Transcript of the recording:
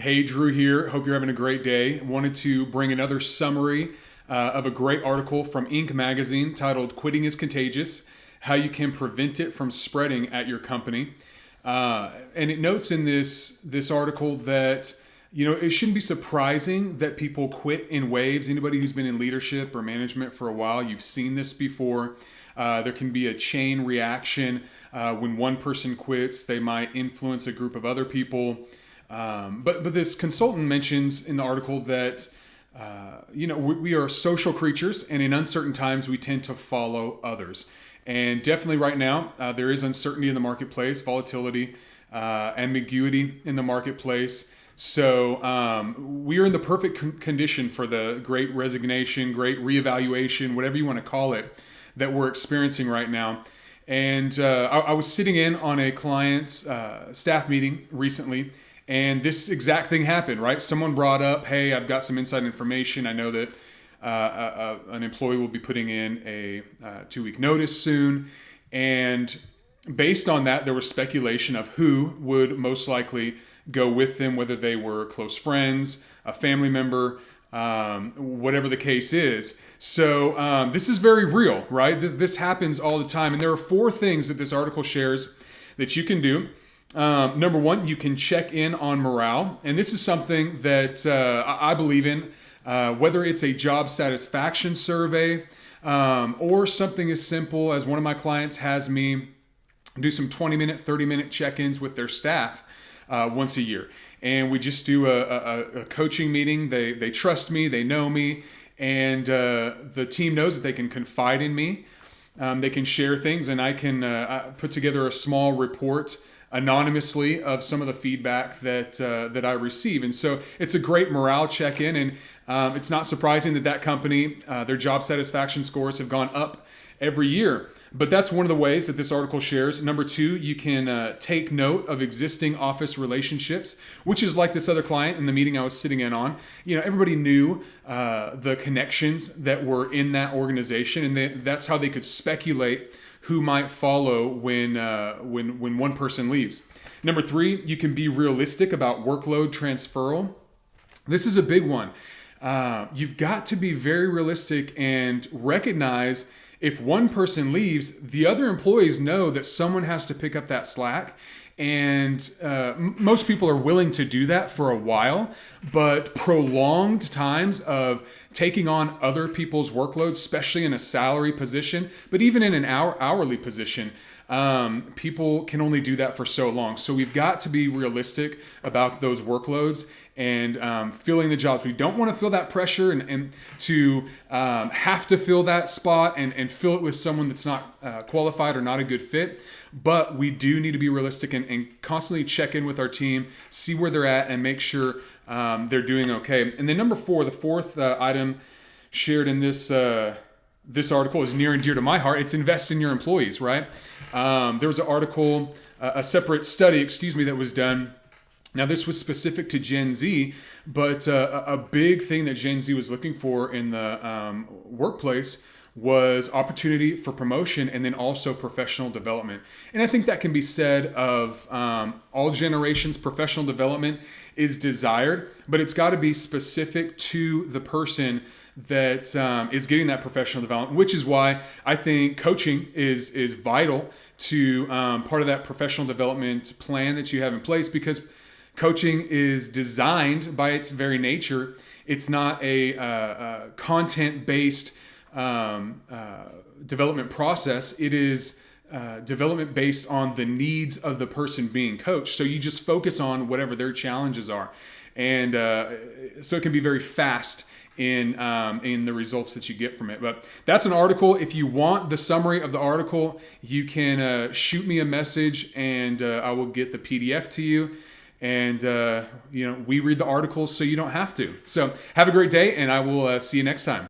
Hey, Drew here. Hope you're having a great day. Wanted to bring another summary of a great article from Inc. magazine titled "Quitting is Contagious: How You Can Prevent It from Spreading at Your Company." And it notes in this article that it shouldn't be surprising that people quit in waves. Anybody who's been in leadership or management for a while, you've seen this before. There can be a chain reaction. When one person quits, they might influence a group of other people. But this consultant mentions in the article that we are social creatures, and in uncertain times we tend to follow others. And definitely right now there is uncertainty in the marketplace, volatility, ambiguity in the marketplace. So we are in the perfect condition for the great resignation, great reevaluation, whatever you want to call it, that we're experiencing right now. And I was sitting in on a client's staff meeting recently. And this exact thing happened, right? Someone brought up, hey, I've got some inside information. I know that an employee will be putting in a 2-week notice soon. And based on that, there was speculation of who would most likely go with them, whether they were close friends, a family member, whatever the case is. So this is very real, right? This happens all the time. And there are 4 things that this article shares that you can do. Number 1, you can check in on morale. And this is something that I believe in, whether it's a job satisfaction survey or something as simple as one of my clients has me do some 20-minute, 30-minute check-ins with their staff once a year. And we just do a coaching meeting. They trust me, they know me, and the team knows that they can confide in me. They can share things, and I can put together a small report anonymously of some of the feedback that I receive. And so it's a great morale check-in, and it's not surprising that company, their job satisfaction scores have gone up every year. But that's one of the ways that this article shares. Number 2, you can take note of existing office relationships, which is like this other client in the meeting I was sitting in on. Everybody knew the connections that were in that organization, and that's how they could speculate who might follow when one person leaves. Number 3, you can be realistic about workload transferal. This is a big one. You've got to be very realistic and recognize if one person leaves, the other employees know that someone has to pick up that slack. And most people are willing to do that for a while, but prolonged times of taking on other people's workloads, especially in a salary position, but even in an hourly position, people can only do that for so long. So we've got to be realistic about those workloads and filling the jobs. We don't want to feel that pressure and to have to fill that spot and fill it with someone that's not qualified or not a good fit. But we do need to be realistic and constantly check in with our team, see where they're at, and make sure they're doing okay. And then number 4, the 4th item shared in this article is near and dear to my heart. It's invest in your employees, right? There was an article, a separate study, that was done. Now, this was specific to Gen Z, but a big thing that Gen Z was looking for in the workplace was opportunity for promotion and then also professional development. And I think that can be said of all generations. Professional development is desired, but it's got to be specific to the person that is getting that professional development, which is why I think coaching is vital to part of that professional development plan that you have in place, because coaching is designed by its very nature. It's not a content-based development process. It is development based on the needs of the person being coached. So you just focus on whatever their challenges are, and so it can be very fast in the results that you get from it. But that's an article. If you want the summary of the article, you can shoot me a message, and I will get the PDF to you. And we read the articles so you don't have to. So have a great day, and I will see you next time.